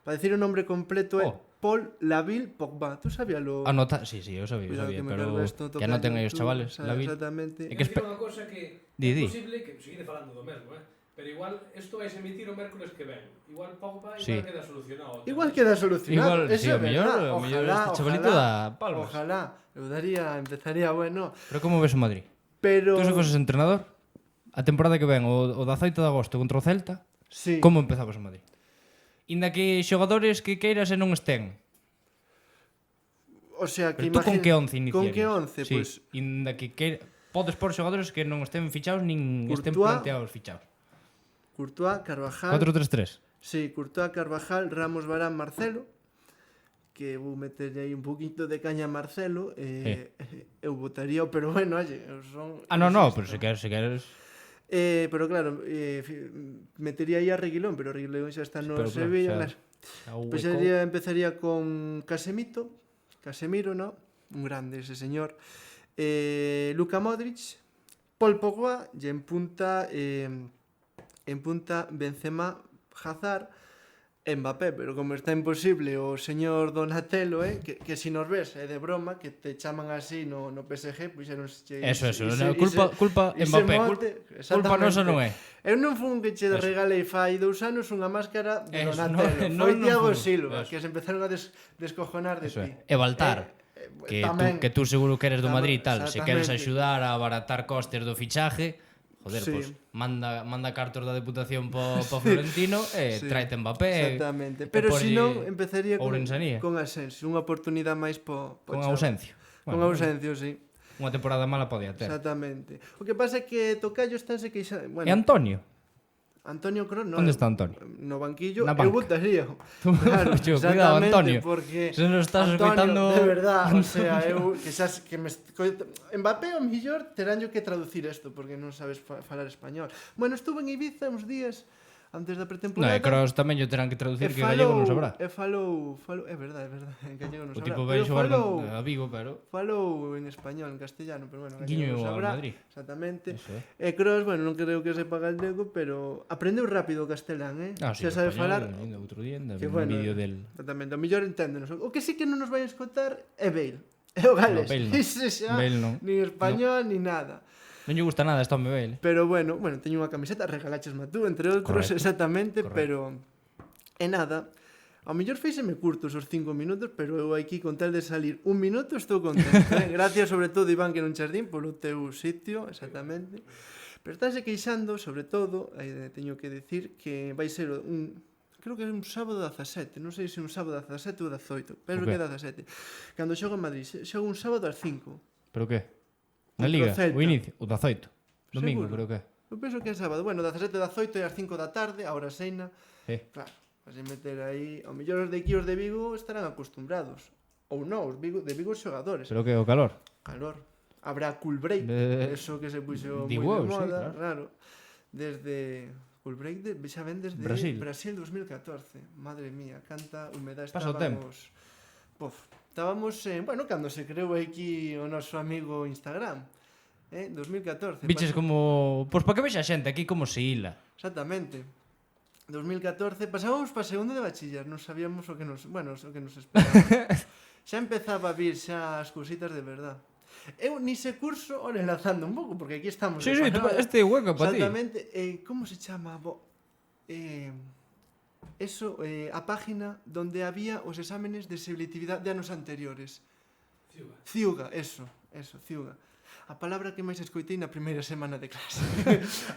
Para decir o nombre completo é Oh. Paul Laville Pogba. ¿Tú sabías lo? Anota, sí, eu sabía, Cuidado que me pero cargo esto, que anoten aí os tú, chavales, sabes David. exactamente. É que unha cosa que Di, di. é posible que seguide falando do mesmo, pero igual isto vai se emitir o mércoles que ven. Igual Pogba Sí. queda solucionado. Igual queda solucionado. Igual, eso sí, é o mellor, verdad. o mellor Ojalá, este chavalito ojalá, dá palmas. Ojalá. Eu empezaría bueno, Pero como ves o Madrid? pero Tú se foses entrenador, a temporada que ven, o 18 de agosto contra o Celta, sí. como empezabas o Madrid? Inda que xogadores que queiras e non estén. O sea, que Pero tú con imagina- que 11 iniciarías? Con que 11, Sí, pois inda que podes por xogadores que non estén fichados nin estén Courtois, planteados fichados. Courtois, Carvajal. 4-3-3. Sí, Courtois, Carvajal, Ramos, Varane, Marcelo, que vou meterlle aí un poquito de caña a Marcelo, eu votaría, pero bueno, oye, eu son... Ah, no, pero se queres... Pero claro, metería aí a Reguilón, pero Reguilón xa está no Pero claro, Sevilla, xa- claro. a Hueco. Pues empezaría con Casemiro, ¿no? Un grande ese señor. Luka Modric, Paul Pogba, y en punta en punta Benzema, Hazard, Mbappé, pero como está imposible o señor Donatello, que si nos ves, é de broma, que te chaman así no PSG, puxeronse... Eso, culpa Mbappé, culpa nosa non é. Eu non fun que che regalei fai 2 anos unha máscara de Donatello, foi Thiago Silva, que se empezaron a descojonar de ti. E Baltar, que tú seguro que eres do Madrid e tal, se queres exactamente. axudar a abaratar costes do fichaje, joder, Sí. pois manda cartos da Deputación pa Florentino e Sí, traete Mbappé. exactamente. e Pero porlle se non, empezaría Ourensanía. con Asensio, unha oportunidade máis po Con chaval. Ausencio. Con Bueno, Ausencio, sí. Unha temporada mala podía ter. Exactamente. O que pasa é que Tocayo estáse queixando... E Bueno, Antonio? Antonio Kroos, no, Onde está Antonio? No banquillo, Na eu banca. botaría. Cuidado, exactamente, Antonio. porque Se nos estás Antonio, escoitando- de verdad, o sea, eu que me Mbappé ao mellor teránllo que traducir isto porque non sabes falar español. Bueno, estuve en Ibiza uns días antes da No, pretemporada. e Kroos tamén yo terán que traducir, que falou- gallego non sabrá. falou, é verdade, en gallego non O sabrá. tipo Pero vai xogar falou- a Vigo, pero... Falou en español, en castellano, pero bueno, Guiño non ao sabrá. Madrid. Exactamente. Eso é. E Kroos, bueno, non creo que sepa gallego, pero aprendeu rápido o castelán, Ah, sí, Xa sabe falar. Ainda outro día, ainda Que vi un bueno, vídeo del... Exactamente, o mellor enténdenos. O que sí que non nos vai escotar é Bale. É o galés. No, Bale non. Ese xa, Bale non. nin español, ni nada. Non lle gusta nada esta home Bale. Pero bueno, teño unha camiseta, regalaches tú, entre outros, Correcto. exactamente, Correcto. pero... E nada, ao mellor feixeme curtos os 5 minutos, pero eu aquí con tal de salir 1 minuto estou contento, Gracias sobre todo, Iván, que non chardín, polo teu sitio, exactamente. Pero estáse queixando, sobre todo, teño que decir que vai ser creo que é un sábado 17, non sei se un sábado 17 ou 18, pero Ok. que é 17. Cando xoga en Madrid, xoga un sábado ás 5. Pero que? Na Contra Liga? o Celta. O inicio? O 18? Domingo, Seguro? creo que é. Eu penso que é sábado, 17, 18 e ás 5 da tarde, a hora seina. Claro, vas a meter aí, ao mellor os de aquí os de Vigo estarán acostumbrados. Ou non, os de Vigo os xogadores. Pero que é o calor? Calor. Habrá cool break, eso que se puxo Di moi de wow, sí, moda, claro. Desde cool break xa ven desde Brasil. Brasil 2014. Madre mía, canta humedade Pasa o tempo. Estábamos cando se creou aquí o noso amigo Instagram, 2014. Biches como... Pois para que vexa a xente aquí como se hila. Exactamente. 2014, pasábamos para segundo de bachiller, non sabíamos o que nos esperaba. Xa empezaba a vir xa as cousitas de verdad. Eu ni se curso, ora enlazando un pouco, porque aquí estamos. Sí, este hueco para ti. Exactamente. Como se chama? A página donde había os exámenes de selectividade de anos anteriores. Ciuga, eso, Ciuga. A palabra que máis escoitei na primeira semana de clase.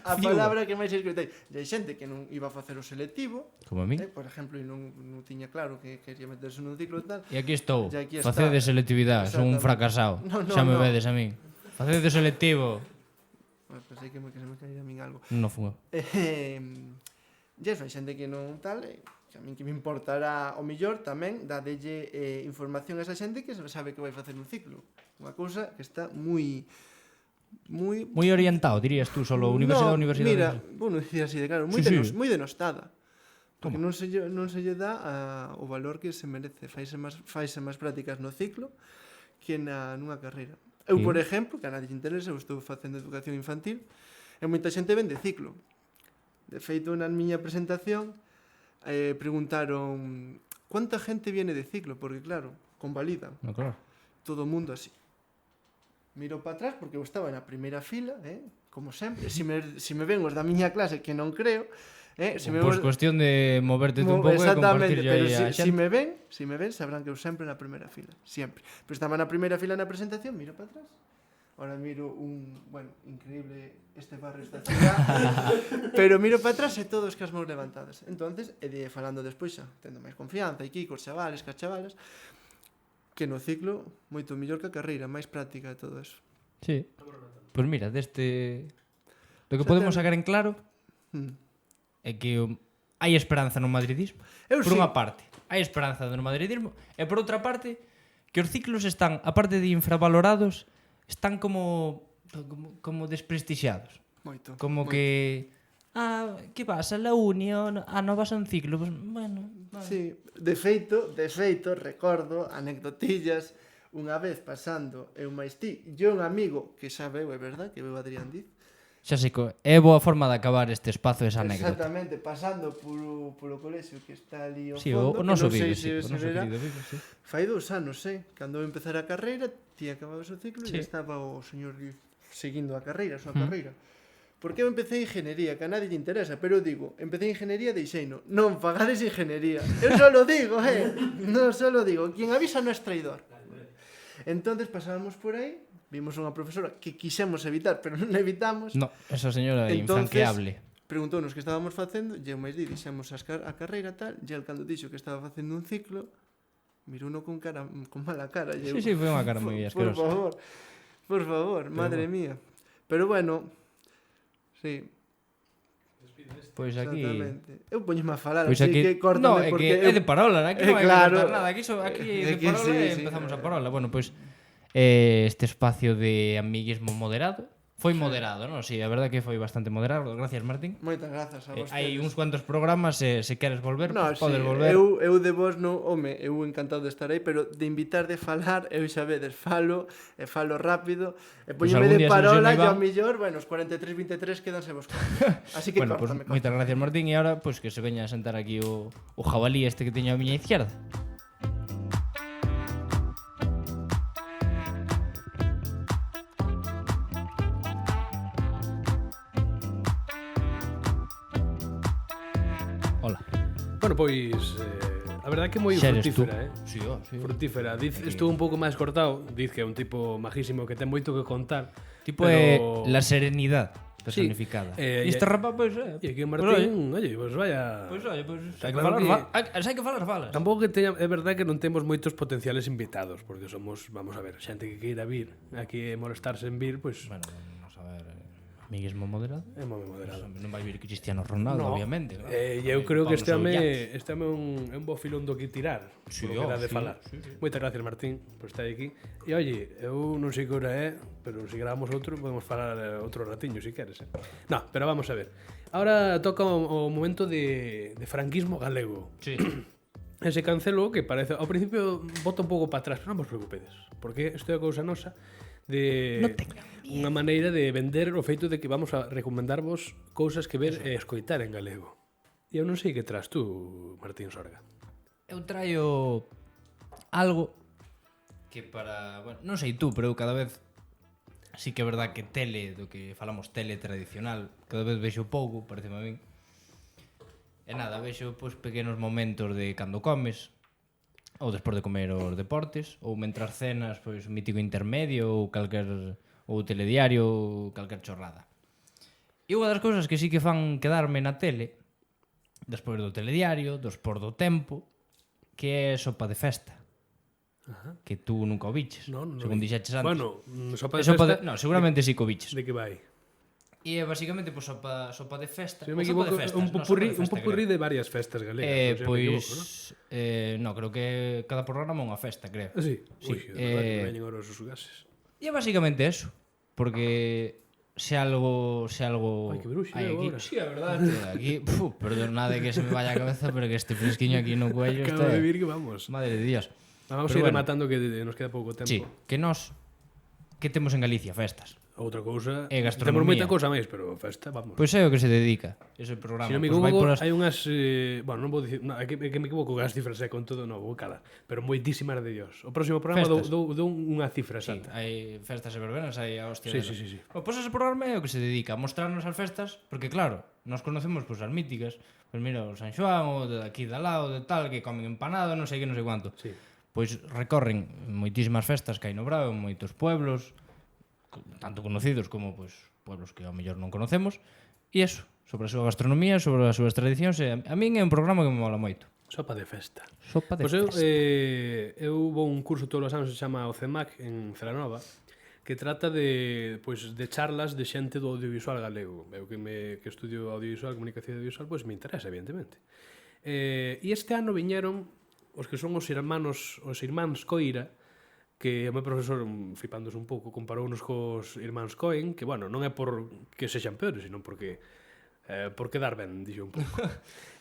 A palabra que máis escoitei. De xente que non iba a facer o selectivo, Como a mí. por exemplo, e non tiña claro que quería meterse nun ciclo e tal. E aquí estou. E aquí está. Facede selectividade, son un Exactamente. fracasado. No, Xa me no. vedes a min. Facede selectivo. Pensei que se me caía a min algo. Non fun eu. E iso, hai xente que non tal, que a min que me importará o millor tamén dadelle información a esa xente que sabe que vai facer un ciclo. Unha cousa que está moi Moi orientado, dirías tú, solo universidade. Mira, bueno, dicir así de claro, moi Sí, sí. moi denostada. Porque non se lle dá o valor que se merece. Faise máis prácticas no ciclo que nunha carreira. Eu, Sí. por exemplo, que a nadie lle interesa, eu estou facendo educación infantil, e moita xente ven de ciclo. De feito, na miña presentación preguntaron cuánta gente viene de ciclo, porque claro, convalidan No, claro. todo o mundo así. Miro para atrás porque eu estaba na primeira fila, como sempre. Si me ven os da miña clase, que non creo, se me Pois cuestión de moverte un pouco e exactamente, compartir pero aí a si xente. me ven, sabrán que eu sempre na primeira fila, sempre. Pero estaba na primeira fila na presentación, miro para atrás. Ahora miro increíble este barrio, esta ciudad. Pero miro para atrás e todos cas mãos levantadas. Entonces, falando despois xa, tendo máis confianza aquí cos chavales, cas chavalas, que no ciclo moito mellor que a carreira, máis práctica e todo eso. Sí. Pois mira, lo que podemos sacar en claro é que hai esperanza no madridismo. Eu Por sí. unha parte, hai esperanza no madridismo e por outra parte, que os ciclos están, aparte de infravalorados, están como desprestixiados. Moito. Como moito. que que pasa, la uni, non vas a un ciclo, pues, bueno, vale. Sí, de feito, recordo anecdotillas unha vez pasando eu máis ti, e un amigo que xa veu, é verdad, que veu Adrián Diz, Xa sei, é boa forma de acabar este espazo esa anécdota. Exactamente, pasando polo colexio que está ali ao Sí, fondo, o noso que non sei vive, sí, se o se noso verá. querido vive, sí. Fai 2 anos, cando eu empezar a carreira, ti acababas o ciclo Sí. e estaba o señor seguindo a carreira, a súa carreira. Porque eu empecé ingeniería, que a nadie lle interesa, pero eu digo, empecé ingeniería, deixeino. Non pagades ingeniería. Eu só lo digo, non só lo digo. Quien avisa non é traidor. Entonces pasábamos por aí, vimos unha profesora que quixemos evitar, pero non evitamos. No, esa señora é Entonces, infranqueable. Preguntounos que estábamos facendo, e eu máis di, dixemos a carreira tal, e el cando dixo que estaba facendo un ciclo, mirouno con mala cara. E eu, Sí, foi unha cara moi asquerosa. Por favor, madre mía. Pero bueno, sí, Pois aquí... exactamente. Eu poñeme a falar, Pois así aquí... que córtame, No, é porque que é de parola, aquí non hai claro, que contar nada. Aquí é de que parola sí, e sí. empezamos a parola. Bueno, pois este espacio de amiguismo moderado foi moderado, non? Sí, a verdade que foi bastante moderado. Gracias, Martín. Moitas grazas a vostedes. Hai uns cuantos programas, se queres volver, No, pues, podes sí, volver. eu de vos non, home, eu encantado de estar aí, pero de invitar de falar, eu xa vedes, falo rápido, e Pois poñeme algún de día se parola, lesiona e ao Iván. millor, bueno, os 43-23 quedanse vos con. Así que Bueno, pues córtame. moitas gracias, Martín, e ahora pues que se veña a sentar aquí o jabalí este que teño a miña izquierda. Hola. Bueno, pois a verdade que é moi Xa eres tú. frutífera, Sí, sí. Frutífera. Diz, estuvo un pouco máis cortado, diz que é un tipo majísimo que ten moito que contar. Tipo é pero... la serenidad personificada. Sí, E este rapaz, pois, E aquí o pues, Martín, oye, pues vaya... Pois oye, pois, Está hai que claro falar, que- hai que falar, falas. Tampouco que teña, é verdade que non temos moitos potenciales invitados, porque somos, vamos a ver, xente que queira vir aquí e molestarse en vir, pois Bueno, vamos a ver, amiguismo moderado. é moi moderado. Non vai vir Cristiano Ronaldo, obviamente. Claro. E eu creo que este Pablo home Soullats. é un bo filón do que tirar, Sí, polo que dá de sí, falar. sí, sí. Moitas gracias, Martín, por estar aquí. E oye, eu non sei que hora é, pero se gravamos outro, podemos falar outro ratiño, se queres. No, pero vamos a ver. Ahora toca o momento de franquismo galego. Sí. Ese cancelo que parece, ao principio bota un pouco para atrás, pero non vos preocupedes, porque isto é a cousa nosa de unha maneira de vender o feito de que vamos a recomendarvos cousas que ver e escoitar en galego. E eu non sei que tras tú, Martín Sorga. Eu traio algo que para, bueno, non sei tú, pero eu cada vez sí que é verdad que tele, do que falamos tele tradicional, cada vez vexo pouco, pareceme a min. E nada, vexo pois pequenos momentos de cando comes, ou despois de comer os deportes, ou mentras cenas, pois un mítico intermedio, ou calquer ou telediario, ou calquer chorrada. E unha das cousas que sí que fan quedarme na tele, despois do telediario, despois do tempo, que é sopa de festa. Ajá. Que tú nunca o biches, Non según vi. dixeches antes. Bueno, sopa de Sopa festa, no, seguramente sí que o biches. de que vai? E é basicamente pois, sopa de festa. Se non me ou sopa equivoco, de festas, un no, popurrí, sopa de festa, creo. de varias festas galegas. non se me Pois, equivoco, no, creo que cada programa é unha festa, creo. non? Sí, Sí, Ui, de verdad que veñen ahora os gases. E é basicamente eso, porque se algo Ai, que bruxa hai eu aquí. agora. Sí, a verdade, aquí, perdonade que se me vaya a cabeza, pero que este fresquiño aquí no cuello Acabo está. de vir que vamos. Madre de Dios. Vamos a Pero ir bueno. rematando que nos queda pouco tempo. Sí, que nós que temos en Galicia festas. Outra cousa, E temos gastronomía. moita cousa máis, pero festa, vamos. Pois é o que se dedica ese programa. Se non me Pois vai equivoco, polas- hai unhas... bueno, non vou dicir... No, é que me equivoco que as cifras é con todo, non vou calar. Pero moitísimas de Dios. O próximo programa Festas. dou unha cifra Sí, exacta. hai festas e verbenas, hai a hostia. Sí, delas. sí, sí, sí. Pois ese programa é o que se dedica a mostrarnos as festas, porque claro, nos conocemos pois as míticas, pois mira, o San Xoán, o de aquí de lado, de tal, que comen empanado, non sei que, non sei cuánto. Sí. Pois recorren moitísimas festas que hai no Brao, en moitos pueblos, tanto conocidos como pois pueblos que ao mellor non conocemos, e eso, sobre a súa gastronomía, sobre as súas tradicións, e a min é un programa que me mola moito. Sopa de festa. Sopa de Pois eu, festa. eu vou a un curso todos os anos que se chama o CEMAC en Celanova, que trata de charlas de xente do audiovisual galego. Eu que estudio audiovisual, comunicación audiovisual, pois me interesa, evidentemente. E este ano viñeron os que son os irmáns Coira, que o meu profesor, flipándose un pouco, comparounos cos irmáns Coen, que, bueno, non é por que sexan peores, sino porque por quedar ben, dixo un pouco.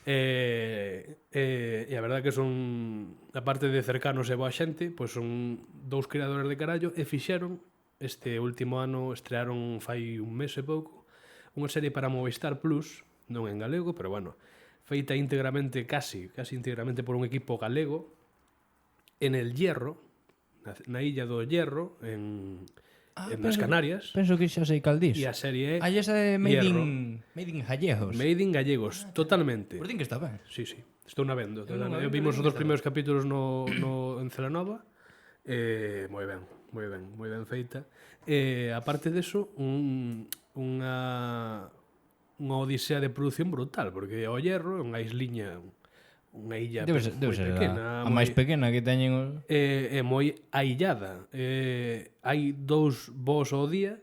E a verdade que son, aparte de cercanos e boa xente, pois son dous criadores de carallo e fixeron, este último ano estrearon fai un mes e pouco, unha serie para Movistar Plus, non en galego, pero bueno, feita íntegramente, casi íntegramente por un equipo galego, en El Hierro, na illa do Hierro, nas Canarias, Penso que xa sei cal dis. e a serie é Aí esa de Hierro. Made in Gallegos. Made in Gallegos, totalmente. Por din que está ben. Sí, estou na vendo. Eu non a vendo, Vimos os pero dos primeros capítulos en Celanova. Moi ben feita. Aparte deso, unha odisea de produción brutal, porque o Hierro é unha isliña, unha illa Debe moi ser pequena, a máis pequena que teñen os... é moi aillada. Hai 2 voos ao día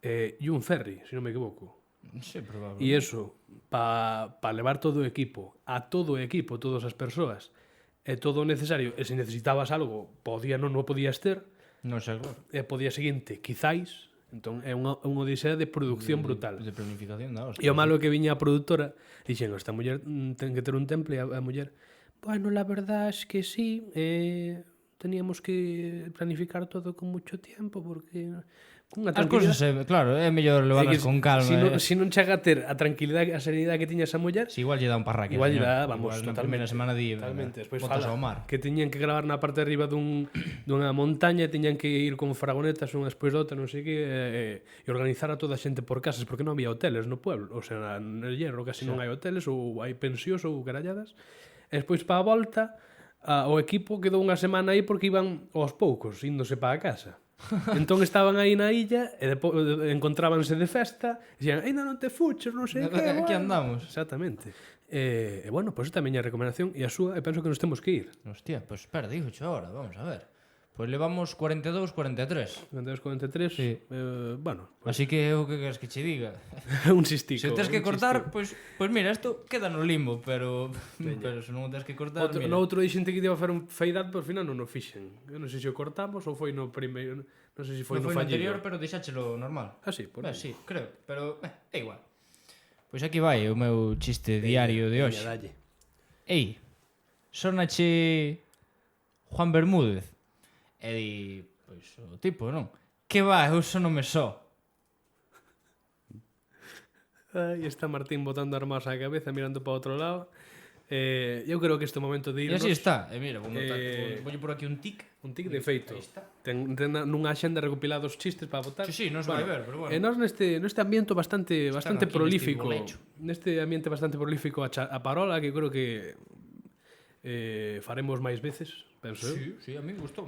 e un ferry, se non me equivoco. Sí, probable. E iso, para levar todo o equipo, todas as persoas, e todo o necesario, e se necesitabas algo, non o podías ter, Non sei, claro. e po día seguinte, quizáis, entón é unha odisea de producción brutal. De planificación da hostia. E o malo é que viña a produtora, dixen, esta muller ten que ter un temple, e a muller, bueno, la verdad es que sí, teníamos que planificar todo con mucho tiempo, porque... Cunha As cousas, claro, é mellor levarlas con calma. Se non chega a ter a tranquilidade, a serenidade que tiña esa muller, Si igual lle dá un parraque. igual lle señor. dá, vamos, Igual na primeira semana di, totalmente. Despois botas fala ao mar. que teñan que gravar na parte de arriba dunha montaña, teñan que ir con fragonetas unha despois da outra, non sei que, e organizar a toda a xente por casas, porque non había hoteles no pueblo, o sea, no Hierro casi non hai hoteles, ou hai pensións ou caralladas. E despois para a volta, o equipo quedou unha semana aí porque iban aos poucos, índose para a casa. Entón estaban aí na illa e depois encontrábanse de festa e dixían, ainda non te fuches, non sei que. Aquí andamos. Exactamente. E bueno, pois esta é a miña recomendación e a súa, e penso que nos temos que ir. Hostia, pues espera, digo ahora, vamos a ver. Pues levamos 42, 43. 42-43, Sí. Bueno, Así que o que queres que che diga? un sistico. Se o tens que un cortar, sistico. pues mira, isto queda no limbo, pero se non o tens que cortar, mira. No outro dixente que iba a facer un fade out, pero ao final non o fixen. Eu non sei se o cortamos ou foi no primeiro, non sei se foi Non no foi no fallido. anterior, pero deixáchelo normal. Ah, sí, por Sí, creo, pero é igual. Pois aquí vai o meu chiste diario de hoxe. Dalle. Ei, sonache Juan Bermúdez. E di, pois o tipo, non? Que va, eu só non me só. Aí está Martín botando armas á cabeza, mirando para outro lado. Eu creo que este momento de E irnos... así está. E mira, vou por aquí un tic. Un tic de feito. Aí está. Ten nunha axenda recopilados chistes para votar. Sí, non se vai ver, pero bueno. E nós neste ambiente bastante aquí prolífico, neste molecho. neste ambiente bastante prolífico a parola, que creo que faremos máis veces, penso eu. Sí, a mí gustou.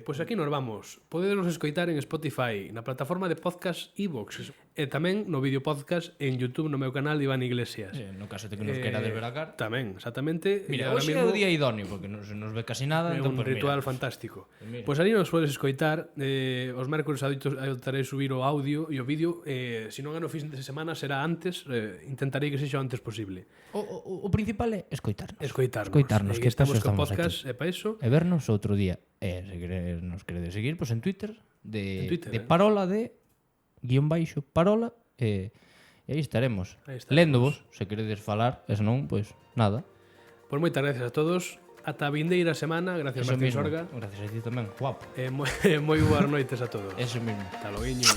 Pois aquí nos vamos. Podedenos escoitar en Spotify, na plataforma de podcast iVoox, e tamén no vídeo podcast en YouTube no meu canal de Iván Iglesias. No caso de que nos querades ver a cara. Tamén, exactamente. Mira, hoxe é o día idóneo, porque non se nos ve casi nada. É entón, un pues, ritual mira, fantástico. mira. Pois ali nos podes escoitar, os mércores adotarei subir o audio e o vídeo, se non é no fin de semana será antes, intentarei que sexa o antes posible. O principal é escoitarnos. Escoitarnos, que que estamos co para eso podcast e para iso. E vernos outro día. E se nos queredes seguir, pois en Twitter, de parola de _parola, e aí estaremos. Aí estaremos. Léndovos, se queredes falar, e se non, pois nada. Pois moitas gracias a todos. Ata a vindeira semana, gracias Eso Martín mismo. Sorga. Gracias a ti tamén, guapo. E moi boas noites a todos. Eso mismo. Hasta loguiño.